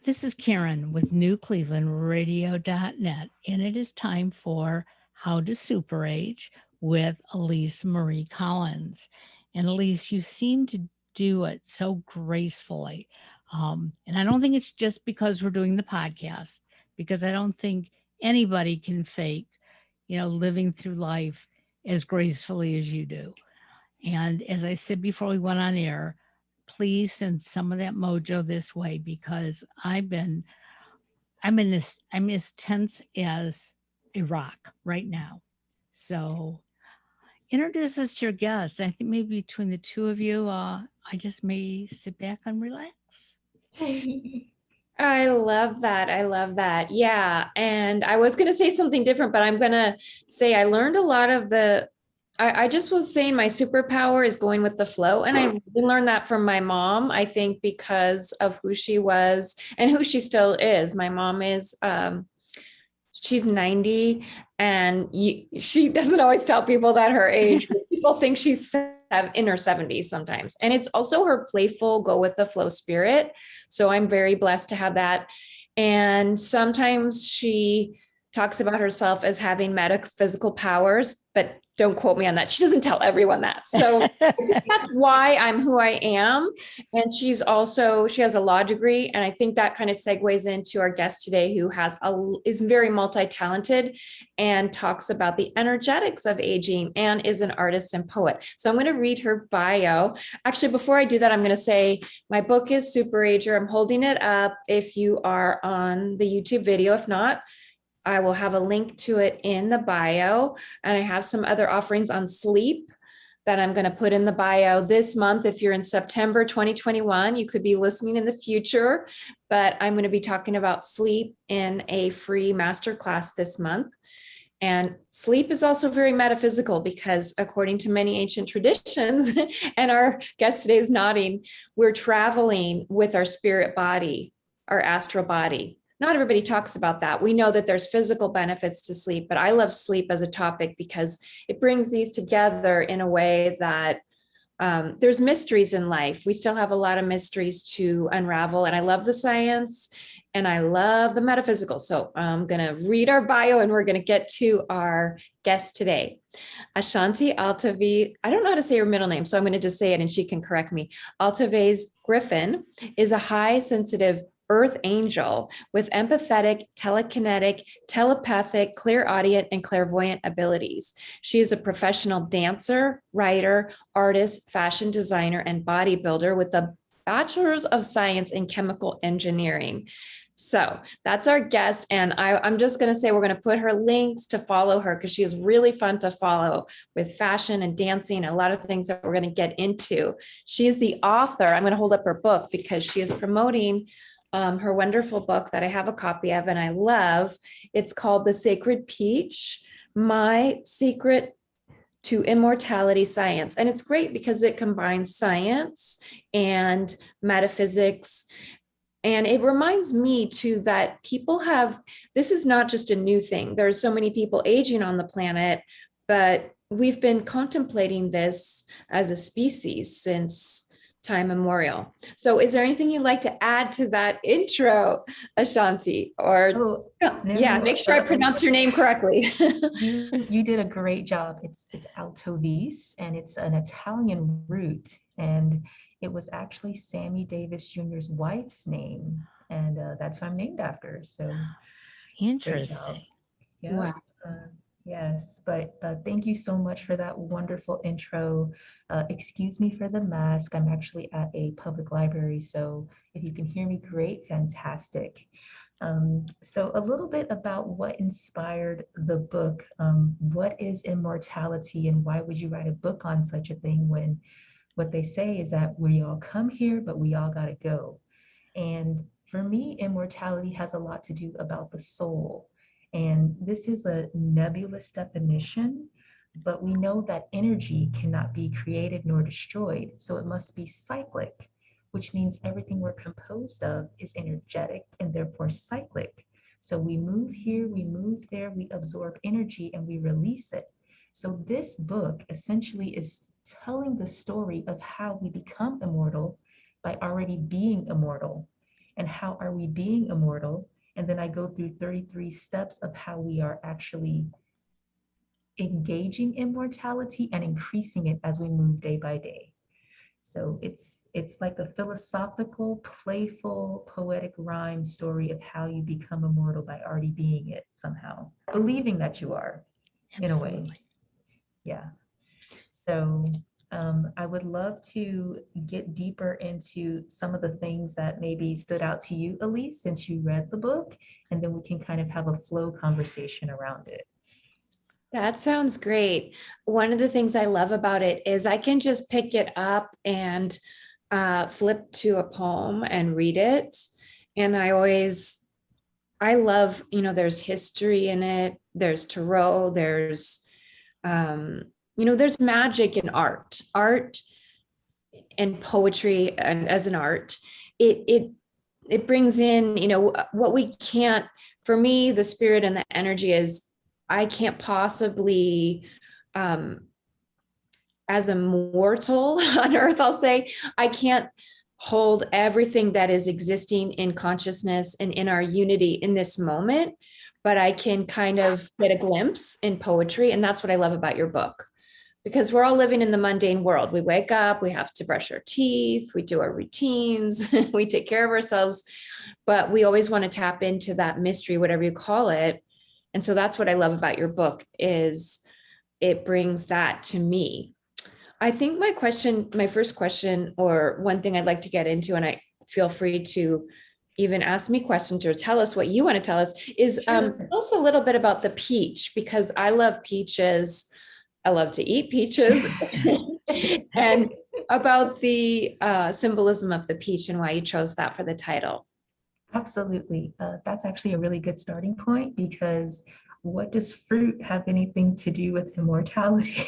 This is Karen with NewClevelandRadio.net, and it is time for How to Super Age with Elise Marie Collins. And Elise, you seem to do it so gracefully. And I don't think it's just because we're doing the podcast, because I don't think anybody can fake, living through life as gracefully as you do. And as I said before we went on air, please send some of that mojo this way because I'm as tense as a rock right now. So introduce us to your guest. I think maybe between the two of you, I just may sit back and relax. I love that. I love that. Yeah. And I was going to say something different, but I'm going to say I learned a lot of I just was saying my superpower is going with the flow. And I really learned that from my mom, I think, because of who she was and who she still is. My mom is, she's 90 and she doesn't always tell people that her age. People think she's in her 70s sometimes. And it's also her playful, go with the flow spirit. So I'm very blessed to have that. And sometimes she talks about herself as having metaphysical powers, but don't quote me on that. She doesn't tell everyone that. So that's why I'm who I am. And she has a law degree. And I think that kind of segues into our guest today, who is very multi-talented and talks about the energetics of aging and is an artist and poet. So I'm going to read her bio. Actually, before I do that, I'm going to say my book is Super Ager. I'm holding it up if you are on the YouTube video. If not, I will have a link to it in the bio. And I have some other offerings on sleep that I'm going to put in the bio this month. If you're in September 2021, you could be listening in the future, but I'm going to be talking about sleep in a free masterclass this month. And sleep is also very metaphysical because according to many ancient traditions, and our guest today is nodding, we're traveling with our spirit body, our astral body. Not everybody talks about that. We know that there's physical benefits to sleep, but I love sleep as a topic because it brings these together in a way that there's mysteries in life. We still have a lot of mysteries to unravel. And I love the science and I love the metaphysical. So I'm going to read our bio and we're going to get to our guest today. Ashanti Altovese, I don't know how to say her middle name, so I'm going to just say it and she can correct me. Altovese Griffin is a high sensitive earth angel with empathetic, telekinetic, telepathic, clairaudient, and clairvoyant abilities. She is a professional dancer, writer, artist, fashion designer, and bodybuilder with a bachelor's of science in chemical engineering. So that's our guest. And I'm just going to say we're going to put her links to follow her because she is really fun to follow with fashion and dancing, a lot of things that we're going to get into. She is the author. I'm going to hold up her book because she is promoting her wonderful book that I have a copy of and I love. It's called The Sacred Peach, My Secret to Immortality Science. And it's great because it combines science and metaphysics. And it reminds me too that this is not just a new thing. There's so many people aging on the planet, but we've been contemplating this as a species since time immemorial. So is there anything you'd like to add to that intro, Ashanti? Or make sure I pronounce your name correctly. You did a great job. It's Altovese and it's an Italian root. And it was actually Sammy Davis Jr.'s wife's name. And that's who I'm named after. So interesting. Yeah. Wow. Yes, but thank you so much for that wonderful intro. Excuse me for the mask. I'm actually at a public library, so if you can hear me, great, fantastic. So a little bit about what inspired the book. What is immortality and why would you write a book on such a thing when what they say is that we all come here, but we all gotta go. And for me, immortality has a lot to do about the soul. And this is a nebulous definition, but we know that energy cannot be created nor destroyed. So it must be cyclic, which means everything we're composed of is energetic and therefore cyclic. So we move here, we move there, we absorb energy and we release it. So this book essentially is telling the story of how we become immortal by already being immortal. and how are we being immortal. And then I go through 33 steps of how we are actually engaging in mortality and increasing it as we move day by day. So it's like a philosophical, playful, poetic rhyme story of how you become immortal by already being it somehow, believing that you are, in a way. Absolutely. Yeah. So I would love to get deeper into some of the things that maybe stood out to you, Elise, since you read the book, and then we can kind of have a flow conversation around it. That sounds great. One of the things I love about it is I can just pick it up and flip to a poem and read it. And I love, there's history in it. There's tarot. There's, there's magic in art and poetry, and as an art, it brings in, what we can't, for me, the spirit and the energy is, I can't possibly, as a mortal on earth, I'll say, I can't hold everything that is existing in consciousness and in our unity in this moment, but I can kind of get a glimpse in poetry. And that's what I love about your book, because we're all living in the mundane world. We wake up, we have to brush our teeth, we do our routines, we take care of ourselves, but we always want to tap into that mystery, whatever you call it. And so that's what I love about your book, is it brings that to me. I think my first question, or one thing I'd like to get into, and I feel free to even ask me questions or tell us what you want to tell us, is Sure. also a little bit about the peach, because I love peaches. I love to eat peaches. And about the symbolism of the peach and why you chose that for the title. Absolutely. That's actually a really good starting point, because what does fruit have anything to do with immortality?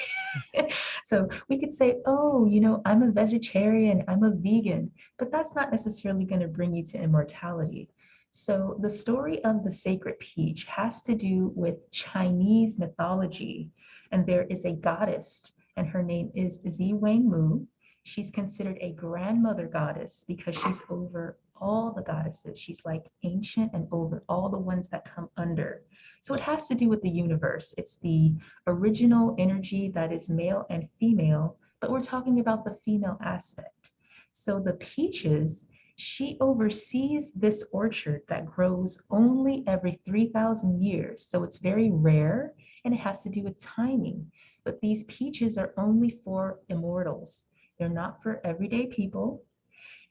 So we could say, oh, I'm a vegetarian, I'm a vegan, but that's not necessarily going to bring you to immortality. So the story of the sacred peach has to do with Chinese mythology. And there is a goddess, and her name is Zi Wang Mu. She's considered a grandmother goddess because she's over all the goddesses. She's like ancient and over all the ones that come under. So it has to do with the universe. It's the original energy that is male and female, but we're talking about the female aspect. So the peaches, she oversees this orchard that grows only every 3,000 years. So it's very rare, and it has to do with timing. But these peaches are only for immortals. They're not for everyday people.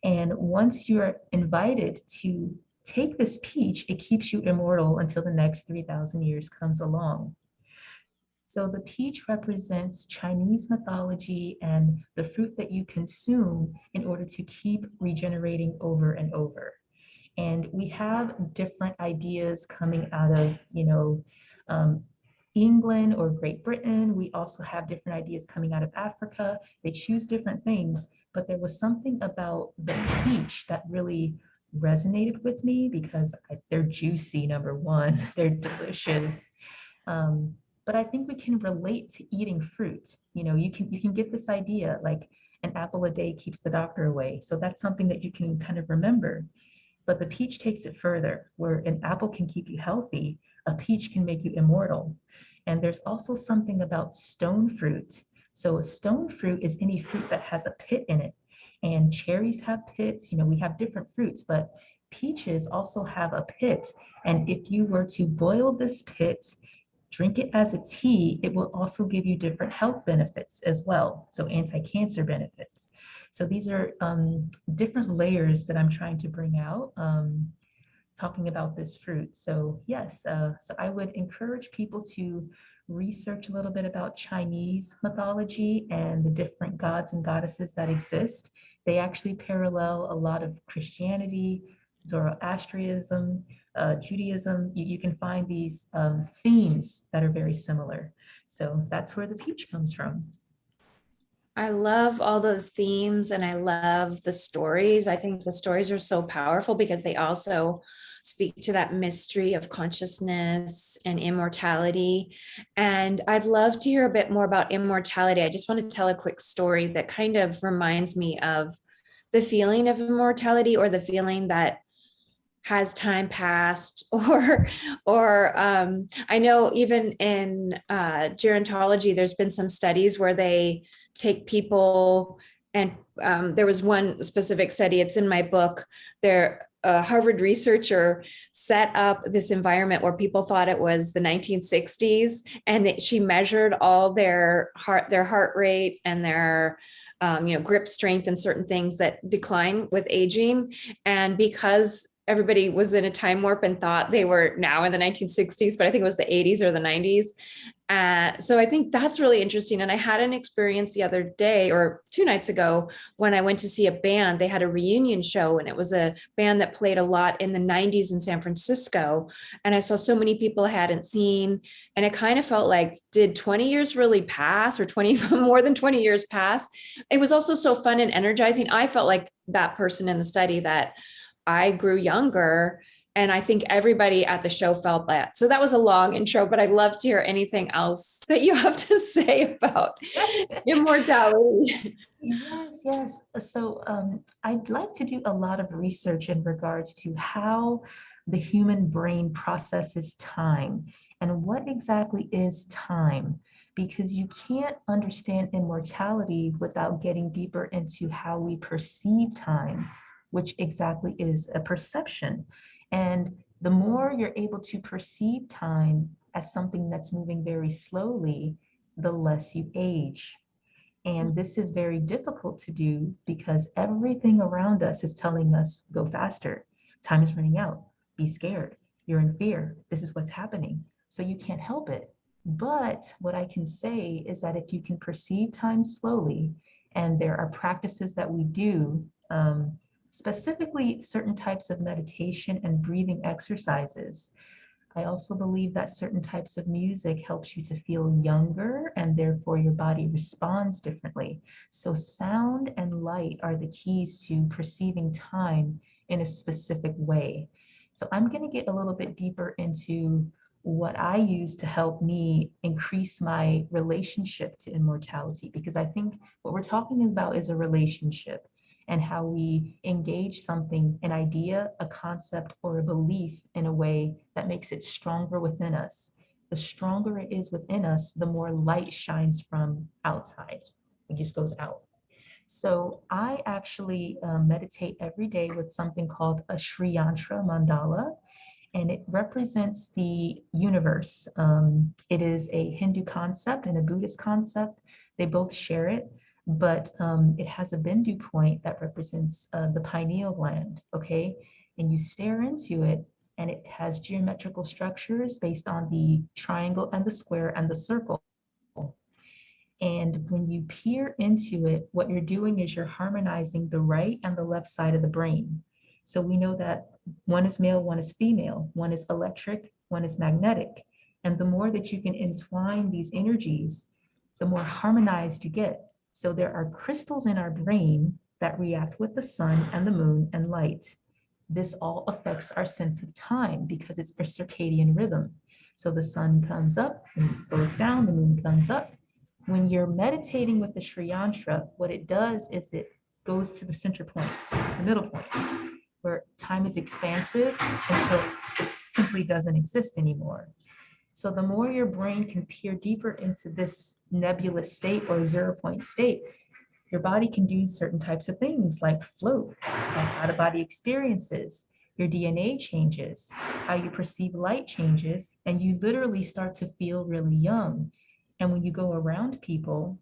And once you're invited to take this peach, it keeps you immortal until the next 3,000 years comes along. So the peach represents Chinese mythology and the fruit that you consume in order to keep regenerating over and over. And we have different ideas coming out of, England or Great Britain. We also have different ideas coming out of Africa. They choose different things, but there was something about the peach that really resonated with me because they're juicy, number one, they're delicious. But I think we can relate to eating fruit. You can get this idea like an apple a day keeps the doctor away. So that's something that you can kind of remember. But the peach takes it further, where an apple can keep you healthy, a peach can make you immortal. And there's also something about stone fruit. So a stone fruit is any fruit that has a pit in it. And cherries have pits, we have different fruits, but peaches also have a pit. And if you were to boil this pit, drink it as a tea, it will also give you different health benefits as well. So anti-cancer benefits. So these are different layers that I'm trying to bring out, talking about this fruit. So yes, so I would encourage people to research a little bit about Chinese mythology and the different gods and goddesses that exist. They actually parallel a lot of Christianity, Zoroastrianism, Judaism. You can find these themes that are very similar. So that's where the peach comes from. I love all those themes, and I love the stories. I think the stories are so powerful because they also speak to that mystery of consciousness and immortality. And I'd love to hear a bit more about immortality. I just want to tell a quick story that kind of reminds me of the feeling of immortality, or the feeling that has time passed? Or I know even in gerontology, there's been some studies where they take people and there was one specific study, it's in my book. There, a Harvard researcher set up this environment where people thought it was the 1960s, and that she measured all their heart rate and their grip strength and certain things that decline with aging. And because everybody was in a time warp and thought they were now in the 1960s, but I think it was the 80s or the 90s. So I think that's really interesting. And I had an experience the other day or 2 nights ago when I went to see a band. They had a reunion show, and it was a band that played a lot in the 90s in San Francisco. And I saw so many people I hadn't seen. And it kind of felt like, did 20 years really pass, or 20 more than 20 years pass? It was also so fun and energizing. I felt like that person in the study, that I grew younger. And I think everybody at the show felt that. So that was a long intro, but I'd love to hear anything else that you have to say about immortality. Yes, yes. So I'd like to do a lot of research in regards to how the human brain processes time and what exactly is time, because you can't understand immortality without getting deeper into how we perceive time, which exactly is a perception. And the more you're able to perceive time as something that's moving very slowly, the less you age. And this is very difficult to do because everything around us is telling us, go faster. Time is running out. Be scared. You're in fear. This is what's happening. So you can't help it. But what I can say is that if you can perceive time slowly, and there are practices that we do, specifically certain types of meditation and breathing exercises. I also believe that certain types of music helps you to feel younger, and therefore your body responds differently. So sound and light are the keys to perceiving time in a specific way. So I'm going to get a little bit deeper into what I use to help me increase my relationship to immortality, because I think what we're talking about is a relationship, and how we engage something, an idea, a concept, or a belief in a way that makes it stronger within us. The stronger it is within us, the more light shines from outside. It just goes out. So I actually meditate every day with something called a Sri Yantra mandala, and it represents the universe. It is a Hindu concept and a Buddhist concept. They both share it, but it has a Bindu point that represents the pineal gland, okay? And you stare into it, and it has geometrical structures based on the triangle and the square and the circle. And when you peer into it, what you're doing is you're harmonizing the right and the left side of the brain. So we know that one is male, one is female, one is electric, one is magnetic. And the more that you can entwine these energies, the more harmonized you get. So there are crystals in our brain that react with the sun and the moon and light. This all affects our sense of time because it's a circadian rhythm. So the sun comes up and goes down, the moon comes up. When you're meditating with the Sri Yantra, what it does is it goes to the center point, the middle point, where time is expansive until it simply doesn't exist anymore. So the more your brain can peer deeper into this nebulous state or 0 point state, your body can do certain types of things like float, like out-of-body experiences. Your DNA changes, how you perceive light changes, and you literally start to feel really young. And when you go around people,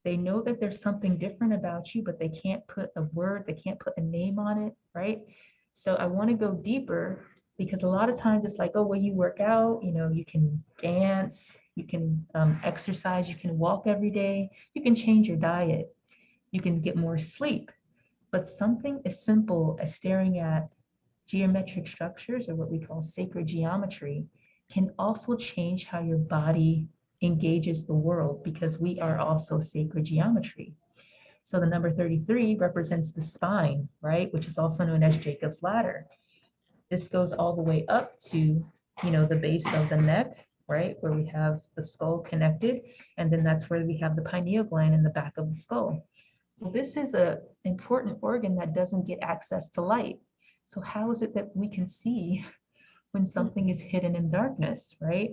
they know that there's something different about you, but they can't put a word, they can't put a name on it, right? So I want to go deeper, because a lot of times it's like, oh, well, you work out, you can dance, you can exercise, you can walk every day, you can change your diet, you can get more sleep. But something as simple as staring at geometric structures, or what we call sacred geometry, can also change how your body engages the world, because we are also sacred geometry. So the number 33 represents the spine, right? Which is also known as Jacob's ladder. This goes all the way up to, the base of the neck, right? Where we have the skull connected. And then that's where we have the pineal gland in the back of the skull. Well, this is an important organ that doesn't get access to light. So how is it that we can see when something is hidden in darkness, right?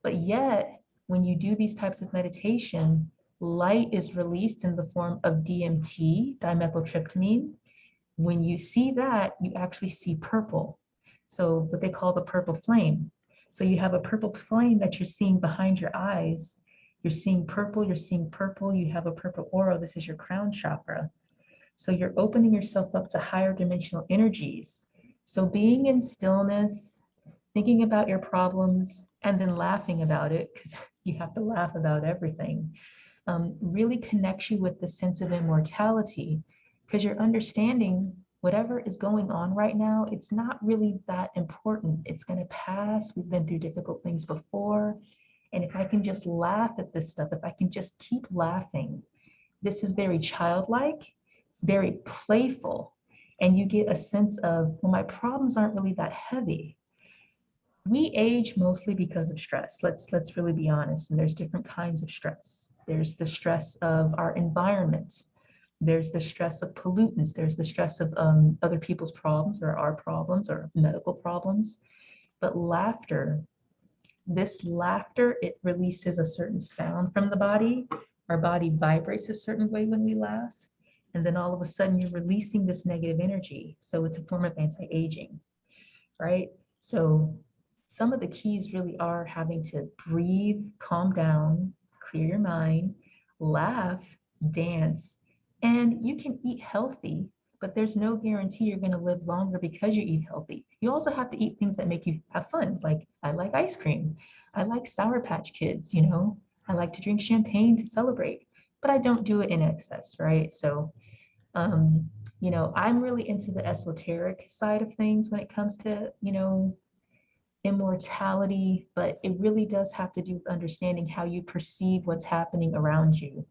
But yet, when you do these types of meditation, light is released in the form of DMT, dimethyltryptamine. When you see that, you actually see purple. So what they call the purple flame. So you have a purple flame that you're seeing behind your eyes. You're seeing purple, you have a purple aura. This is your crown chakra. So you're opening yourself up to higher dimensional energies. So being in stillness, thinking about your problems, and then laughing about it, because you have to laugh about everything, really connects you with the sense of immortality, because you're understanding whatever is going on right now, it's not really that important. It's going to pass. We've been through difficult things before. And if I can just laugh at this stuff, if I can just keep laughing, this is very childlike, it's very playful. And you get a sense of, well, my problems aren't really that heavy. We age mostly because of stress. Let's really be honest. And there's different kinds of stress. There's the stress of our environment. There's the stress of pollutants. There's the stress of other people's problems or our problems or medical problems. But laughter, this laughter, it releases a certain sound from the body. Our body vibrates a certain way when we laugh. And then all of a sudden you're releasing this negative energy. So it's a form of anti-aging, right? So some of the keys really are having to breathe, calm down, clear your mind, laugh, dance, and you can eat healthy, but there's no guarantee you're going to live longer because you eat healthy. You also have to eat things that make you have fun. Like I like ice cream. I like Sour Patch Kids, you know, I like to drink champagne to celebrate, but I don't do it in excess, right? So, you know, I'm really into the esoteric side of things when it comes to, you know, immortality, but it really does have to do with understanding how you perceive what's happening around you.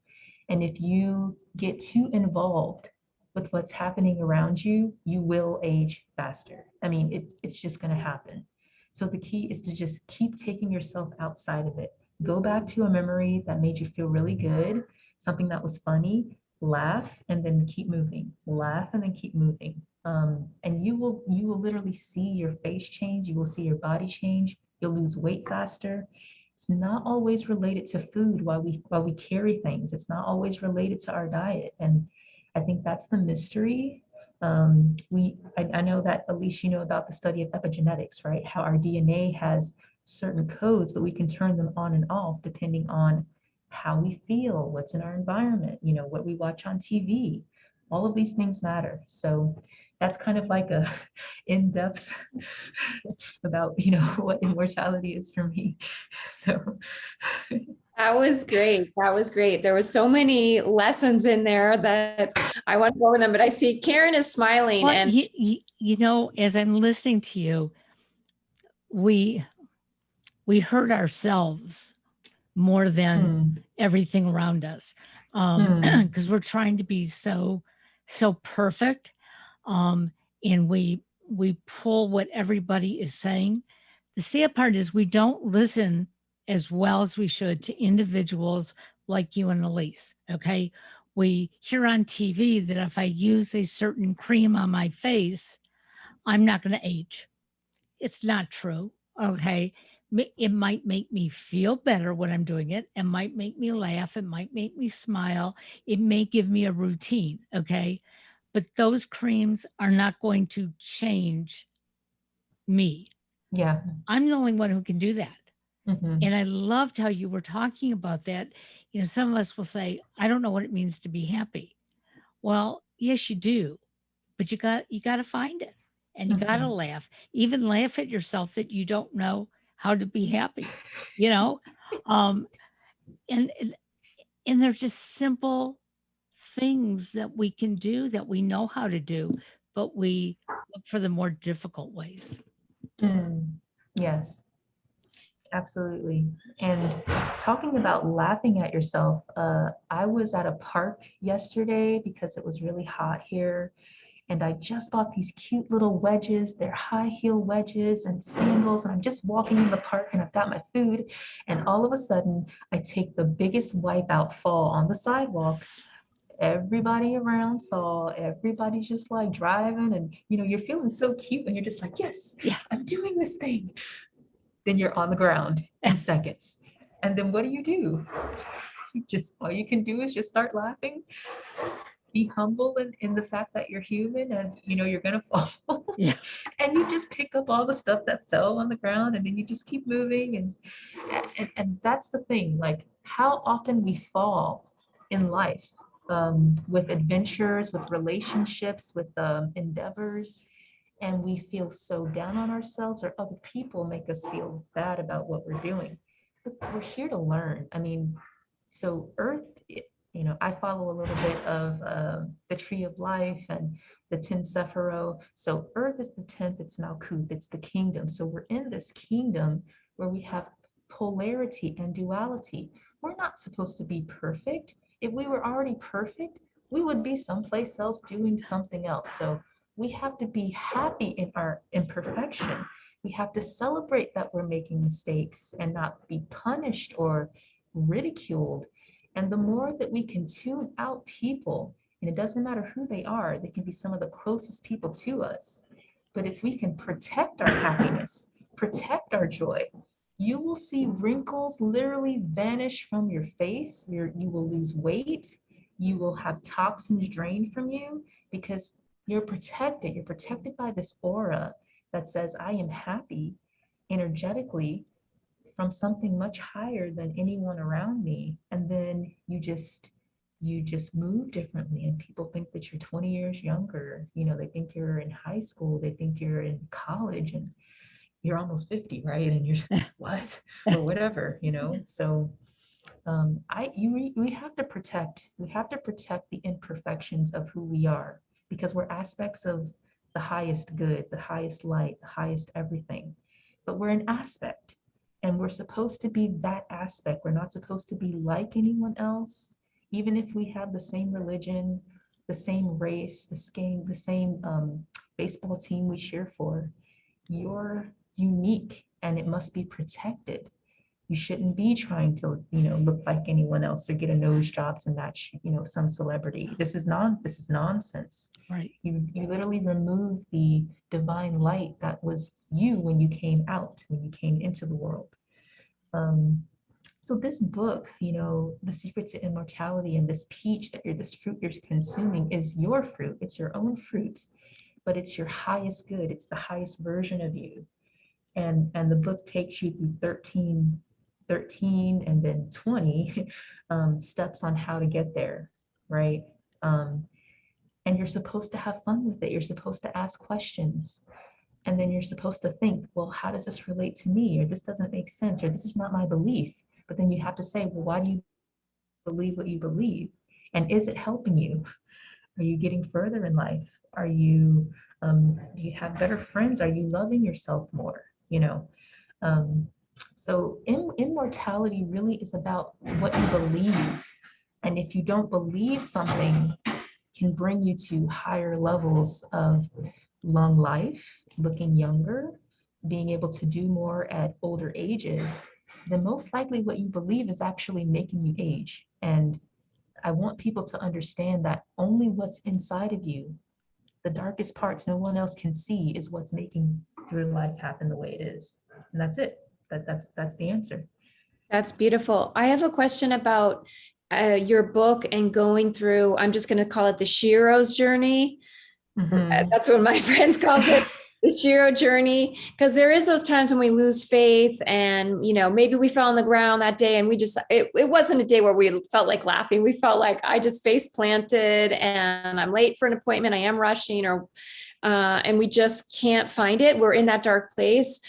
And if you get too involved with what's happening around you, you will age faster. I mean, it's just going to happen. So the key is to just keep taking yourself outside of it. Go back to a memory that made you feel really good, something that was funny, laugh, and then keep moving. Laugh and then keep moving. And you will literally see your face change. You will see your body change. You'll lose weight faster. It's not always related to food while we carry things. It's not always related to our diet. And I think that's the mystery. I know that Elise, you know about the study of epigenetics, right? How our DNA has certain codes, but we can turn them on and off depending on how we feel, what's in our environment, you know, what we watch on TV. All of these things matter. So that's kind of like a in-depth about, you know, what immortality is for me. So That was great. That was great. There was so many lessons in there that I want to go over them, but I see Karen is smiling. Well, And you know, as I'm listening to you, we hurt ourselves more than everything around us, because we're trying to be so perfect, and we pull what everybody is saying. The sad part is we don't listen as well as we should to individuals like you and Elise. Okay, we hear on TV that if I use a certain cream on my face, I'm not going to age. It's not true. Okay. It might make me feel better when I'm doing it. It might make me laugh. It might make me smile. It may give me a routine. Okay. But those creams are not going to change me. yeah. I'm the only one who can do that. Mhm. And I loved how you were talking about that. You know, some of us will say, I don't know what it means to be happy. Well, yes, you do, but you got to find it, and you got to laugh. Even laugh at yourself that you don't know how to be happy, you know? Um, and and they're just simple things that we can do that we know how to do, but we look for the more difficult ways. Yes, absolutely. And talking about laughing at yourself, I was at a park yesterday because it was really hot here. And I just bought these cute little wedges. They're high heel wedges and sandals. And I'm just walking in the park and I've got my food. And all of a sudden, I take the biggest wipeout fall on the sidewalk. Everybody around saw, everybody's just like driving and, you're feeling so cute and you're just like, yes, Yeah. I'm doing this thing. Then you're on the ground in seconds. And then what do? All you can do is just start laughing, be humble in the fact that you're human and you're gonna fall. Yeah. And you just pick up all the stuff that fell on the ground and then you just keep moving and that's the thing, like how often we fall in life, with adventures, with relationships, with endeavors, and we feel so down on ourselves, or other people make us feel bad about what we're doing. But we're here to learn. I mean, so Earth, I follow a little bit of the Tree of Life and the 10 Sephiro. So Earth is the 10th, it's Malkuth, it's the kingdom. So we're in this kingdom where we have polarity and duality. We're not supposed to be perfect. If we were already perfect, we would be someplace else doing something else. So we have to be happy in our imperfection. We have to celebrate that we're making mistakes and not be punished or ridiculed. And the more that we can tune out people, and it doesn't matter who they are, they can be some of the closest people to us. But if we can protect our happiness, protect our joy, you will see wrinkles literally vanish from your face. You will lose weight. You will have toxins drained from you because you're protected. You're protected by this aura that says, I am happy energetically from something much higher than anyone around me. And then you just move differently and people think that you're 20 years younger. They think you're in high school, they think you're in college and you're almost 50, right? And you're what? Or whatever, So we have to protect the imperfections of who we are, because we're aspects of the highest good, the highest light, the highest everything. But we're an aspect and we're supposed to be that aspect. We're not supposed to be like anyone else, even if we have the same religion, the same race, the same baseball team we cheer for. You're unique and it must be protected. You shouldn't be trying to, look like anyone else or get a nose job to match, some celebrity. This is nonsense. Right. You literally remove the divine light that was you when you came out, when you came into the world. So this book, The Secret to Immortality, and this peach this fruit you're consuming is your fruit. It's your own fruit, but it's your highest good. It's the highest version of you. And the book takes you through 13 and then 20 steps on how to get there, right? And you're supposed to have fun with it. You're supposed to ask questions. And then you're supposed to think, well, how does this relate to me? Or this doesn't make sense, or this is not my belief. But then you have to say, well, why do you believe what you believe? And is it helping you? Are you getting further in life? Are you, do you have better friends? Are you loving yourself more? So immortality really is about what you believe. And if you don't believe something can bring you to higher levels of long life, looking younger, being able to do more at older ages, then most likely what you believe is actually making you age. And I want people to understand that only what's inside of you, the darkest parts no one else can see, is what's making your life happen the way it is. And that's it. That's the answer. That's beautiful. I have a question about your book and going through, I'm just going to call it the Shiro's journey. That's what my friends call it, the Shiro journey, because there is those times when we lose faith and, maybe we fell on the ground that day and we just, it wasn't a day where we felt like laughing. We felt like I just face planted and I'm late for an appointment. I am rushing and we just can't find it. We're in that dark place.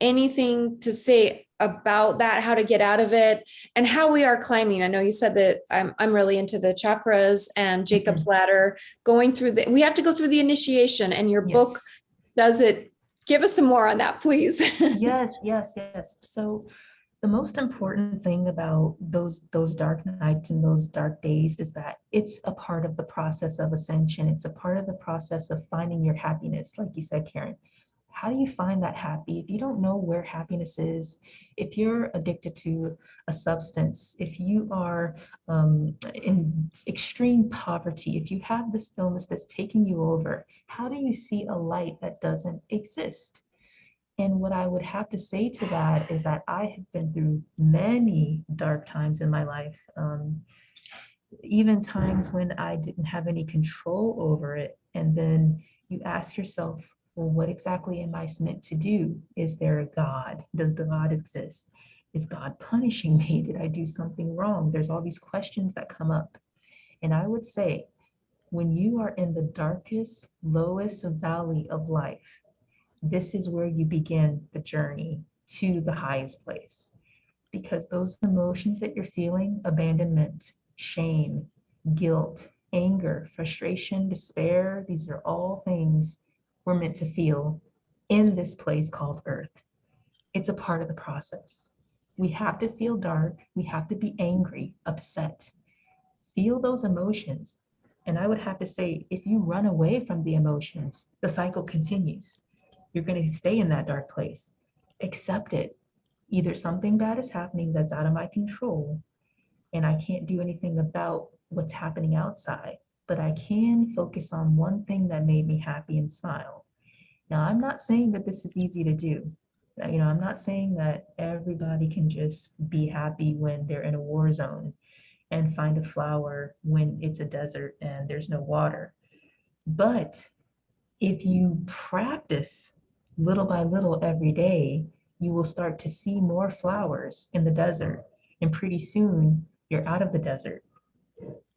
Anything to say about that, how to get out of it and how we are climbing? I know you said that I'm really into the chakras and Jacob's ladder, going through we have to go through the initiation, and your book does it. Give us some more on that, please. Yes. So the most important thing about those dark nights and those dark days is that it's a part of the process of ascension. It's a part of the process of finding your happiness. Like you said, Karen, How do you find that happy? If you don't know where happiness is, if you're addicted to a substance, if you are in extreme poverty, if you have this illness that's taking you over, how do you see a light that doesn't exist? And what I would have to say to that is that I have been through many dark times in my life, even times when I didn't have any control over it. And then you ask yourself, well, what exactly am I meant to do? Is there a God? Does the God exist? Is God punishing me? Did I do something wrong? There's all these questions that come up. And I would say, when you are in the darkest, lowest valley of life, this is where you begin the journey to the highest place. Because those emotions that you're feeling, abandonment, shame, guilt, anger, frustration, despair, these are all things we're meant to feel in this place called Earth. It's a part of the process. We have to feel dark. We have to be angry, upset. Feel those emotions. And I would have to say, if you run away from the emotions, the cycle continues. You're going to stay in that dark place. Accept it. Either something bad is happening that's out of my control, and I can't do anything about what's happening outside, but I can focus on one thing that made me happy and smile. Now, I'm not saying that this is easy to do. I'm not saying that everybody can just be happy when they're in a war zone and find a flower when it's a desert and there's no water. But if you practice little by little every day, you will start to see more flowers in the desert. And pretty soon, you're out of the desert.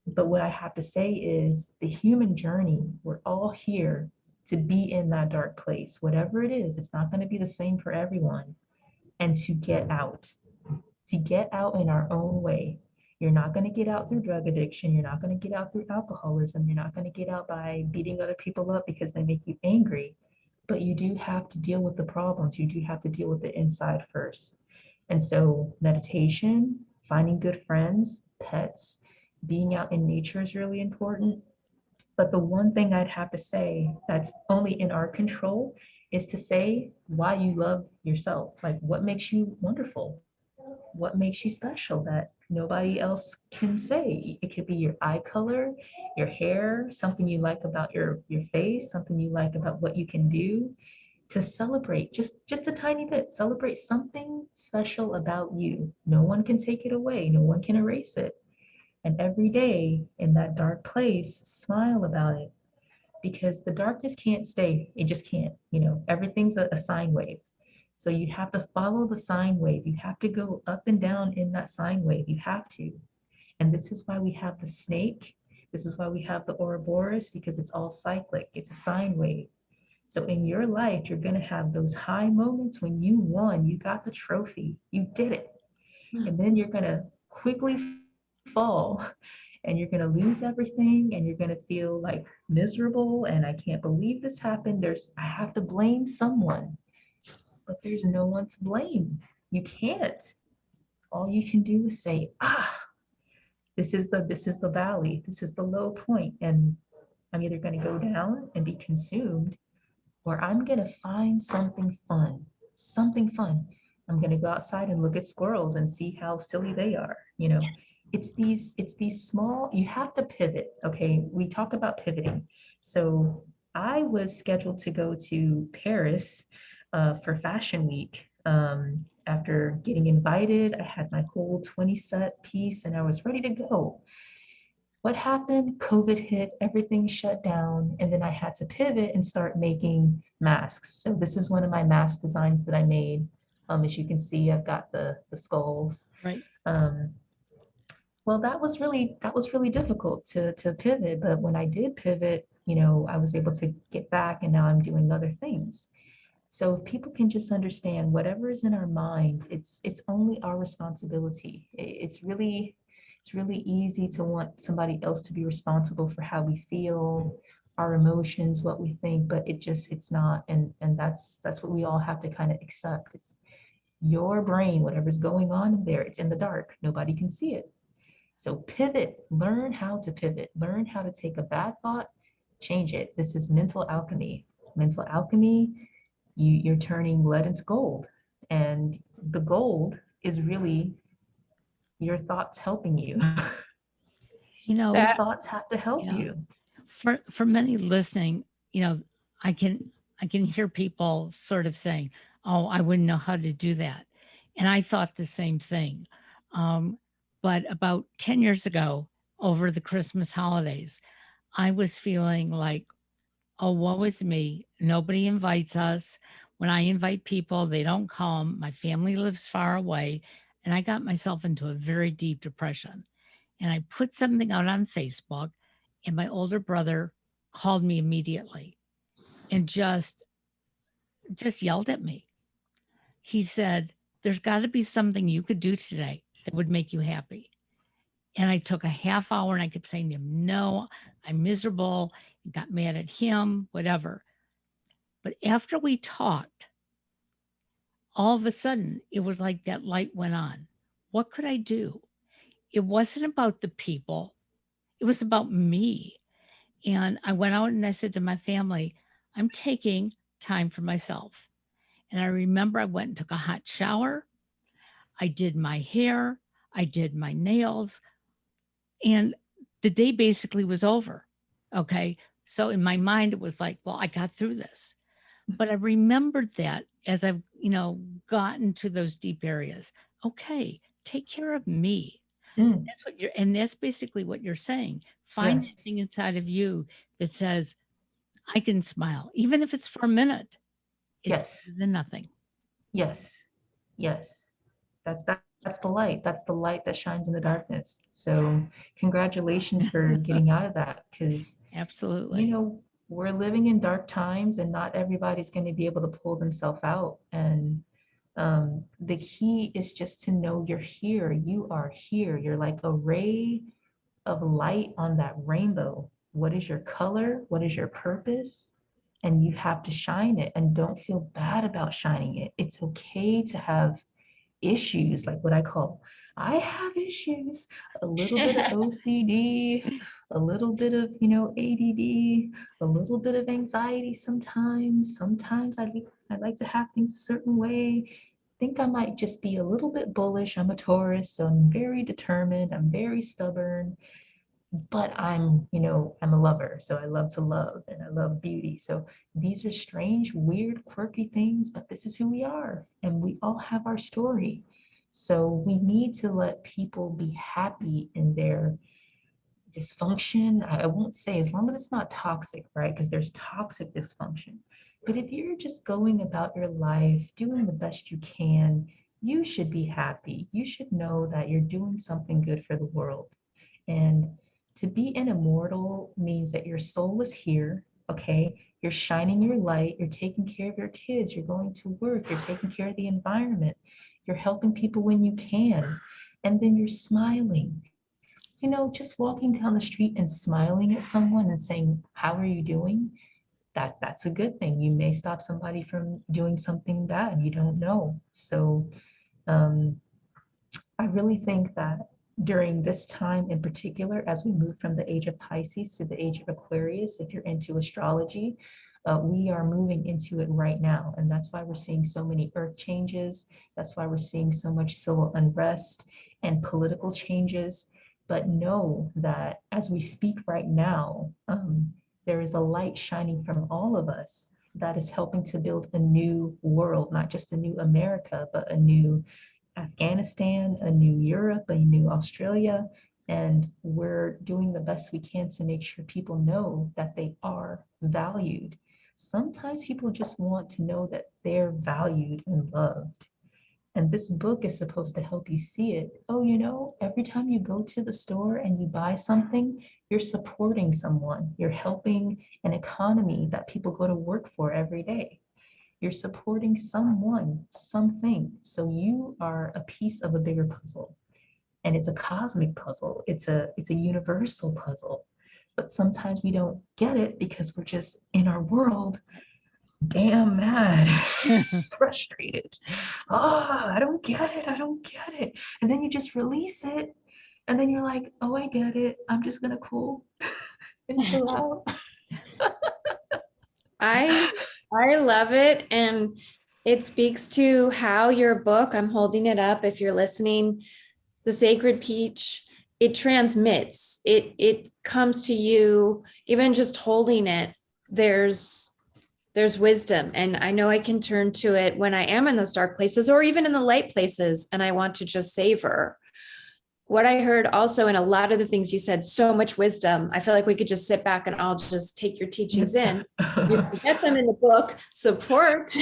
But what I have to say is the human journey, we're all here to be in that dark place. Whatever it is, it's not going to be the same for everyone. And to get out in our own way. You're not going to get out through drug addiction. You're not going to get out through alcoholism. You're not going to get out by beating other people up because they make you angry. But you do have to deal with the problems. You do have to deal with the inside first. And so meditation, finding good friends, pets, being out in nature is really important. But the one thing I'd have to say that's only in our control is to say why you love yourself. Like, what makes you wonderful? What makes you special that nobody else can say? It could be your eye color, your hair, something you like about your face, something you like about what you can do. To celebrate just a tiny bit, celebrate something special about you. No one can take it away, no one can erase it. And every day in that dark place, smile about it, because the darkness can't stay. It just can't. Everything's a sine wave. So you have to follow the sine wave. You have to go up and down in that sine wave. You have to. And this is why we have the snake. This is why we have the Ouroboros, because it's all cyclic. It's a sine wave. So in your life, you're going to have those high moments when you won, you got the trophy, you did it. And then you're going to quickly fall and you're going to lose everything and you're going to feel like miserable. And I can't believe this happened. I have to blame someone, but there's no one to blame. You can't. All you can do is say, this is the valley. This is the low point. And I'm either going to go down and be consumed, or I'm going to find something fun, something fun. I'm going to go outside and look at squirrels and see how silly they are. It's these small, you have to pivot. Okay. We talk about pivoting. So I was scheduled to go to Paris for Fashion Week. After getting invited, I had my whole 20 set piece and I was ready to go. What happened? COVID hit, everything shut down, and then I had to pivot and start making masks. So this is one of my mask designs that I made. As you can see, I've got the skulls. Right. Well, that was really difficult to pivot, but when I did pivot, I was able to get back, and now I'm doing other things. So if people can just understand whatever is in our mind, it's only our responsibility. It's really easy to want somebody else to be responsible for how we feel, our emotions, what we think, but it's not. And that's what we all have to kind of accept. It's your brain, whatever's going on in there, it's in the dark. Nobody can see it. So pivot, learn how to pivot, learn how to take a bad thought, change it. This is mental alchemy. Mental alchemy you're turning lead into gold. And the gold is really your thoughts helping you. You know, Your That thoughts have to help yeah. you. For many listening, you know, I can hear people sort of saying, "Oh, I wouldn't know how to do that," and I thought the same thing. Um, but about 10 years ago, over the Christmas holidays, I was feeling like, "Oh, woe is me! Nobody invites us. When I invite people, they don't come. My family lives far away," and I got myself into a very deep depression. And I put something out on Facebook, and my older brother called me immediately and just yelled at me. He said, "There's got to be something you could do today that would make you happy." And I took a half hour and I kept saying to him, "No, I'm miserable," and got mad at him, whatever. But after we talked, all of a sudden it was like that light went on. What could I do? It wasn't about the people, it was about me. And I went out and I said to my family, "I'm taking time for myself." And I remember I went and took a hot shower. I did my hair. I did my nails. And the day basically was over. Okay. So in my mind, it was like, well, I got through this. But I remembered that as I've, gotten to those deep areas. Okay. Take care of me. Mm, And that's basically what you're saying. Find that yes. thing inside of you that says, I can smile, even if it's for a minute. It's Yes. better than nothing. Yes. Yes. That's the light. That's the light that shines in the darkness. So congratulations for getting out of that, because Absolutely. we're living in dark times and not everybody's going to be able to pull themselves out. And the key is just to know you're here. You are here. You're like a ray of light on that rainbow. What is your color? What is your purpose? And you have to shine it, and don't feel bad about shining it. It's okay to have issues, like what I have issues, a little bit of OCD, a little bit of, ADD, a little bit of anxiety sometimes. Sometimes I like to have things a certain way. Think I might just be a little bit bullish. I'm a Taurus, so I'm very determined. I'm very stubborn, but I'm a lover. So I love to love and I love beauty. So these are strange, weird, quirky things, but this is who we are. And we all have our story. So we need to let people be happy in their dysfunction. I won't say as long as it's not toxic, right? Because there's toxic dysfunction. But if you're just going about your life, doing the best you can, you should be happy. You should know that you're doing something good for the world. And to be an immortal means that your soul is here, okay? You're shining your light, you're taking care of your kids, you're going to work, you're taking care of the environment, you're helping people when you can, and then you're smiling. Just walking down the street and smiling at someone and saying, "How are you doing?" That's a good thing. You may stop somebody from doing something bad. You don't know. So um, I really think that during this time in particular, as we move from the age of Pisces to the age of Aquarius, if you're into astrology, we are moving into it right now. And that's why we're seeing so many earth changes. That's why we're seeing so much civil unrest and political changes. But know that as we speak right now, there is a light shining from all of us that is helping to build a new world, not just a new America, but a new Afghanistan, a new Europe, a new Australia, and we're doing the best we can to make sure people know that they are valued. Sometimes people just want to know that they're valued and loved. And this book is supposed to help you see it. Oh, every time you go to the store and you buy something, you're supporting someone. You're helping an economy that people go to work for every day. You're supporting someone, something. So you are a piece of a bigger puzzle. And it's a cosmic puzzle. It's a universal puzzle. But sometimes we don't get it because we're just in our world, damn mad, frustrated. I don't get it. I don't get it. And then you just release it. And then you're like, oh, I get it. I'm just gonna cool and chill out. I I love it. And it speaks to how your book, I'm holding it up if you're listening, The Sacred Peach, it transmits. It comes to you, even just holding it, there's wisdom. And I know I can turn to it when I am in those dark places or even in the light places and I want to just savor. What I heard also in a lot of the things you said, so much wisdom. I feel like we could just sit back and I'll just take your teachings in. You can get them in the book, support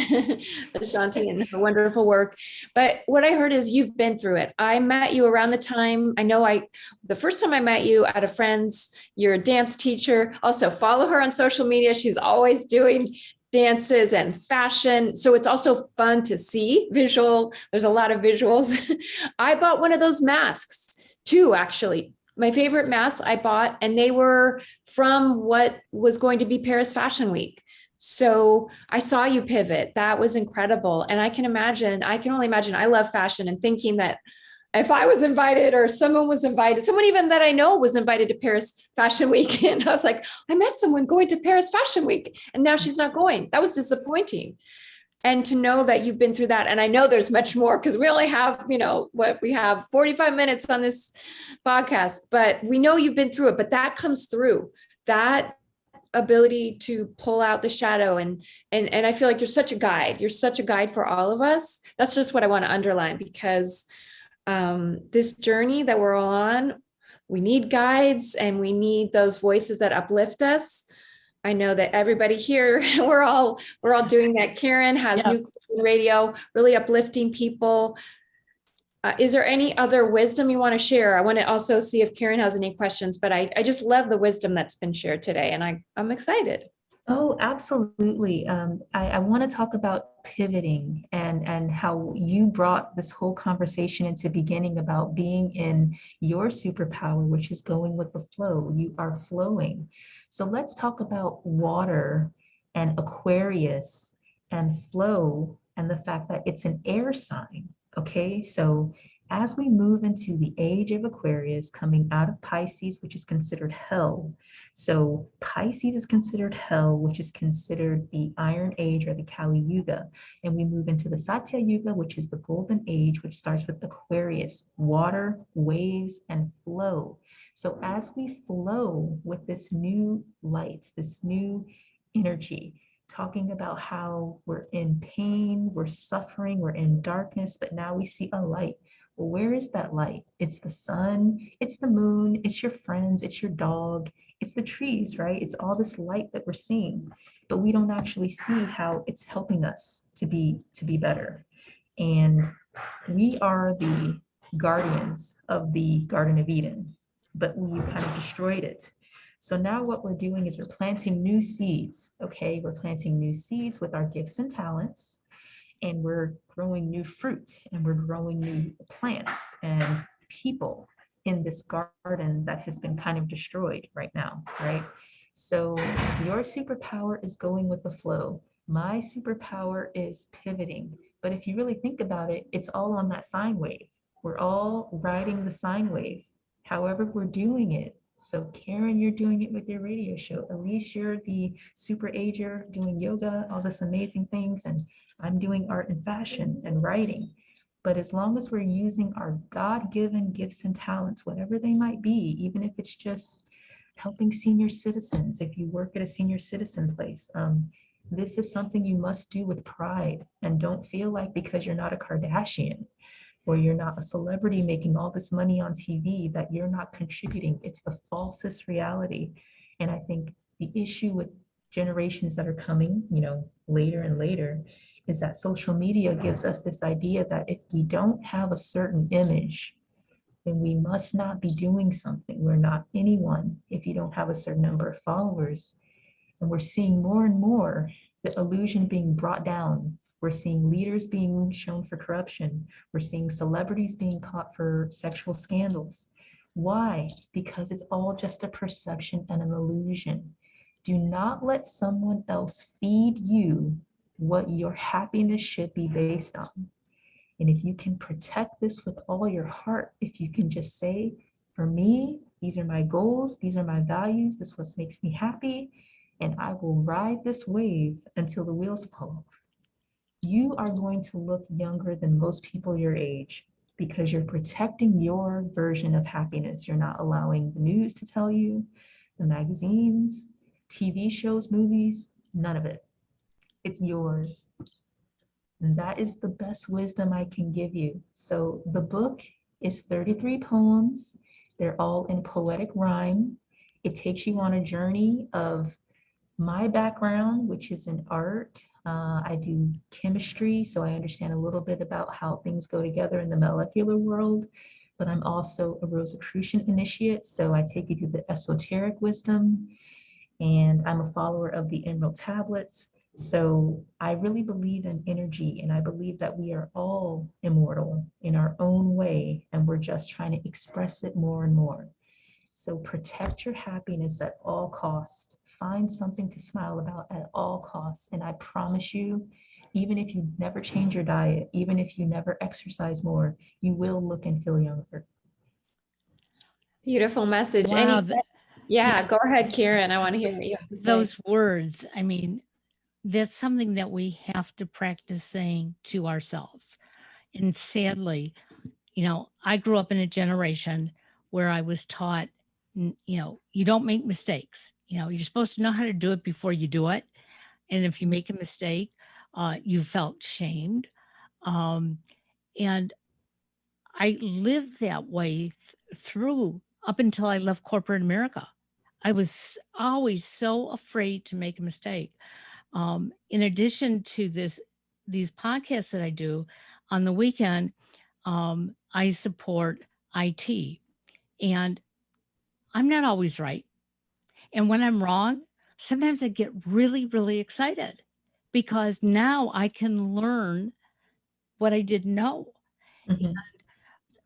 Ashanti and her wonderful work. But what I heard is you've been through it. I met you around the time, the first time I met you at a friend's, you're a dance teacher. Also follow her on social media. She's always doing dances and fashion. So it's also fun to see visual. There's a lot of visuals. I bought one of those masks too, actually. My favorite masks I bought, and they were from what was going to be Paris Fashion Week. So I saw you pivot. That was incredible. And I can only imagine, I love fashion and thinking that if I was invited or someone was invited, someone even that I know was invited to Paris Fashion Week. And I was like, I met someone going to Paris Fashion Week and now she's not going. That was disappointing. And to know that you've been through that. And I know there's much more because we only have, we have 45 minutes on this podcast, but we know you've been through it, but that comes through that ability to pull out the shadow. And I feel like you're such a guide. You're such a guide for all of us. That's just what I want to underline because this journey that we're all on, we need guides and we need those voices that uplift us. I know that everybody here, we're all doing that. Karen has New Radio, really uplifting people. Is there any other wisdom you want to share? I want to also see if Karen has any questions, but I just love the wisdom that's been shared today and I'm excited. Oh, absolutely. I want to talk about pivoting and how you brought this whole conversation into beginning about being in your superpower, which is going with the flow. You are flowing. So let's talk about water and Aquarius and flow and the fact that it's an air sign. Okay, so as we move into the age of Aquarius, coming out of Pisces, which is considered hell. So Pisces is considered hell, which is considered the Iron Age or the Kali Yuga. And we move into the Satya Yuga, which is the Golden Age, which starts with Aquarius, water, waves, and flow. So as we flow with this new light, this new energy, talking about how we're in pain, we're suffering, we're in darkness, but now we see a light. Well, where is that light? It's the sun, it's the moon, it's your friends, it's your dog, it's the trees, right? It's all this light that we're seeing, but we don't actually see how it's helping us to be better. And we are the guardians of the Garden of Eden, but we kind of destroyed it. So now what we're doing is we're planting new seeds, okay? We're planting new seeds with our gifts and talents, and we're growing new fruit, and we're growing new plants and people in this garden that has been kind of destroyed right now, right? So your superpower is going with the flow. My superpower is pivoting. But if you really think about it, it's all on that sine wave. We're all riding the sine wave, however we're doing it. So Karen, you're doing it with your radio show. Elise, you're the super ager doing yoga, all this amazing things. And I'm doing art and fashion and writing. But as long as we're using our God-given gifts and talents, whatever they might be, even if it's just helping senior citizens, if you work at a senior citizen place, this is something you must do with pride. And don't feel like because you're not a Kardashian or you're not a celebrity making all this money on TV that you're not contributing. It's the falsest reality. And I think the issue with generations that are coming, later and later, is that social media gives us this idea that if we don't have a certain image, then we must not be doing something. We're not anyone if you don't have a certain number of followers. And we're seeing more and more the illusion being brought down. We're seeing leaders being shown for corruption. We're seeing celebrities being caught for sexual scandals. Why? Because it's all just a perception and an illusion. Do not let someone else feed you what your happiness should be based on. And if you can protect this with all your heart, if you can just say, for me, these are my goals, these are my values, this is what makes me happy, and I will ride this wave until the wheels fall off. You are going to look younger than most people your age because you're protecting your version of happiness. You're not allowing the news to tell you, the magazines, TV shows, movies, none of it. It's yours. And that is the best wisdom I can give you. So the book is 33 poems. They're all in poetic rhyme. It takes you on a journey of my background, which is in art. I do chemistry, so I understand a little bit about how things go together in the molecular world, but I'm also a Rosicrucian initiate, so I take you through the esoteric wisdom, and I'm a follower of the Emerald Tablets. So I really believe in energy, and I believe that we are all immortal in our own way, and we're just trying to express it more and more. So protect your happiness at all costs. Find something to smile about at all costs. And I promise you, even if you never change your diet, even if you never exercise more, you will look and feel younger. Beautiful message. Wow, Yeah, go ahead, Karen. I want to hear what you have to say. those words, I mean, that's something that we have to practice saying to ourselves. And sadly, I grew up in a generation where I was taught, you don't make mistakes. You're supposed to know how to do it before you do it. And if you make a mistake, you felt shamed. And I lived that way through up until I left corporate America. I was always so afraid to make a mistake. In addition to these podcasts that I do on the weekend, I support IT, and I'm not always right. And when I'm wrong, sometimes I get really, really excited because now I can learn what I didn't know. Mhm.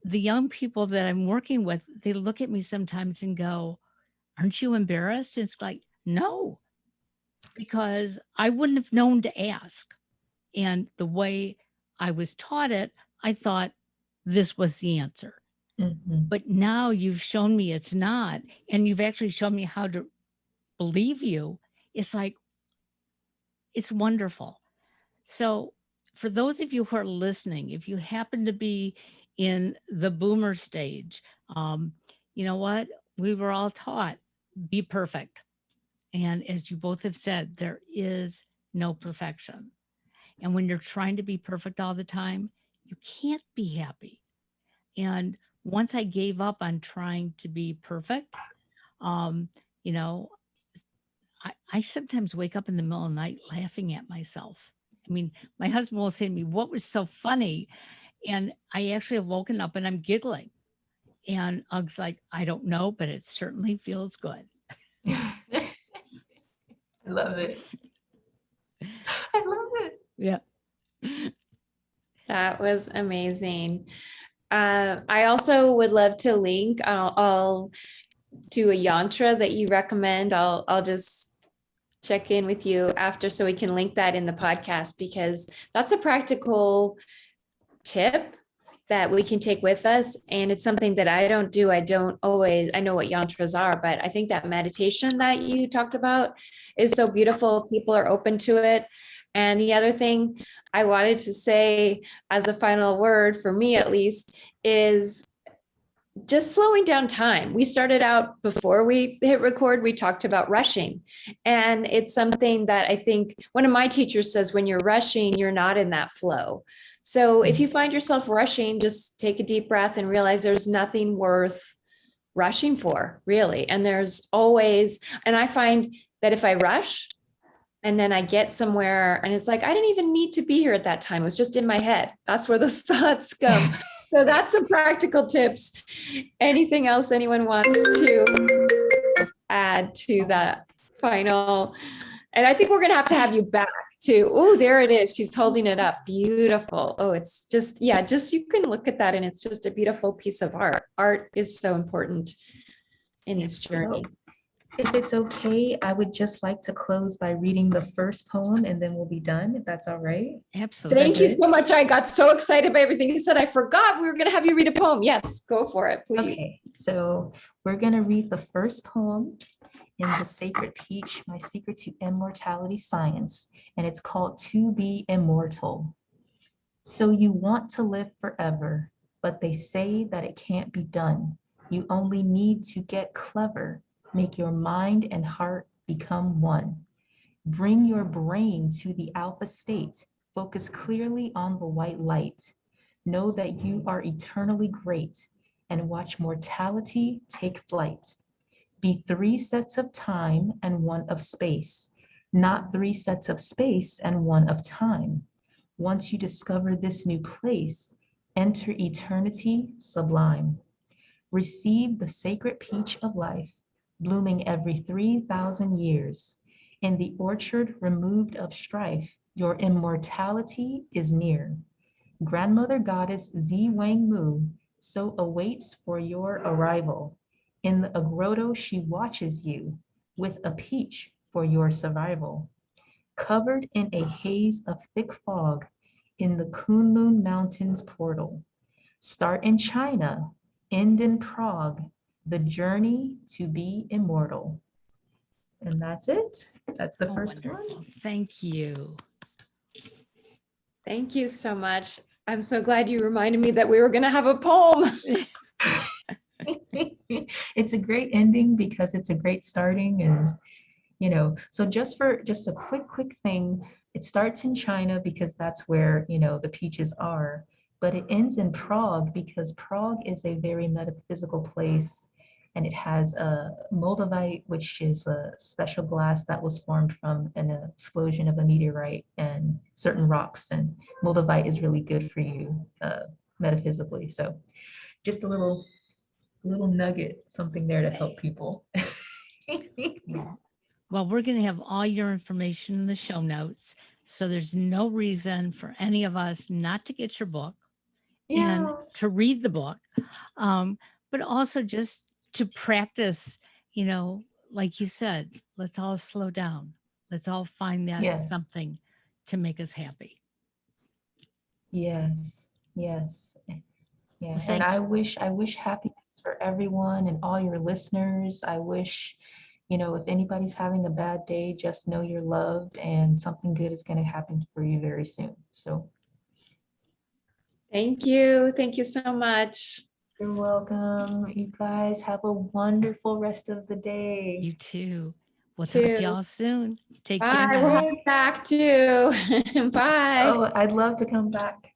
The young people that I'm working with, they look at me sometimes and go, "Aren't you embarrassed?" It's like, no, because I wouldn't have known to ask. And the way I was taught it, I thought this was the answer. Mhm. But now you've shown me it's not, and you've actually shown me how to believe you. It's like, it's wonderful. So, for those of you who are listening, if you happen to be in the boomer stage, you know what? We were all taught be perfect. And as you both have said, there is no perfection. And when you're trying to be perfect all the time, you can't be happy. And once I gave up on trying to be perfect, um, you know, I sometimes wake up in the middle of the night laughing at myself. I mean, my husband will say to me, "What was so funny?" And I actually have woken up and I'm giggling. And Ug's like, "I don't know, but it certainly feels good." I love it. I love it. Yeah. That was amazing. I also would love to link. I'll do a yantra that you recommend. I'll just check in with you after so we can link that in the podcast, because that's a practical tip that we can take with us. And it's something that I don't do. I know what yantras are, but I think that meditation that you talked about is so beautiful. People are open to it. And the other thing I wanted to say as a final word, for me at least, is just slowing down time. We started out before we hit record, we talked about rushing. And it's something that I think one of my teachers says, when you're rushing, you're not in that flow. So if you find yourself rushing, just take a deep breath and realize there's nothing worth rushing for, really. And there's always, and I find that if I rush and then I get somewhere and it's like, I didn't even need to be here at that time. It was just in my head. That's where those thoughts come. So that's some practical tips. Anything else anyone wants to add to that final? And I think we're going to have you back too. Oh, there it is. She's holding it up. Beautiful. Oh, it's just, yeah, just you can look at that and it's just a beautiful piece of art. Art is so important in this journey. If it's okay, I would just like to close by reading the first poem and then we'll be done, if that's all right. Absolutely. Thank you so much. I got so excited by everything you said. I forgot we were going to have you read a poem. Yes, go for it, please. Okay, so we're going to read the first poem, in the sacred peach, my secret to immortality science, and it's called To Be Immortal. So you want to live forever, but they say that it can't be done. You only need to get clever, make your mind and heart become one. Bring your brain to the alpha state. Focus clearly on the white light. Know that you are eternally great and watch mortality take flight. Be 3 sets of time and 1 of space, not 3 sets of space and 1 of time. Once you discover this new place, enter eternity sublime. Receive the sacred peach of life, blooming every 3,000 years. In the orchard removed of strife, your immortality is near. Grandmother goddess Zi Wang Mu so awaits for your arrival. In the grotto, she watches you with a peach for your survival. Covered in a haze of thick fog in the Kunlun Mountains portal. Start in China, end in Prague, the journey to be immortal. And that's it. That's the first wonderful. one. Thank you. Thank you so much. I'm so glad you reminded me that we were going to have a poem. It's a great ending because it's a great starting, and so just a quick thing, it starts in China because that's where the peaches are, but it ends in Prague because Prague is a very metaphysical place, and it has a moldavite, which is a special glass that was formed from an explosion of a meteorite and certain rocks, and moldavite is really good for you metaphysically. So just a little nugget, something there to help people. Well, we're going to have all your information in the show notes. So there's no reason for any of us not to get your book and to read the book, but also just to practice, like you said, let's all slow down. Let's all find that Yes. something to make us happy. Yes. Yeah. Well, And I wish happiness for everyone and all your listeners. I wish, if anybody's having a bad day, just know you're loved and something good is going to happen for you very soon. So Thank you. Thank you so much. you're welcome. You guys have a wonderful rest of the day. You too. We'll talk to y'all soon. Take care Bye. now. We'll be back too. Bye. Oh, I'd love to come back.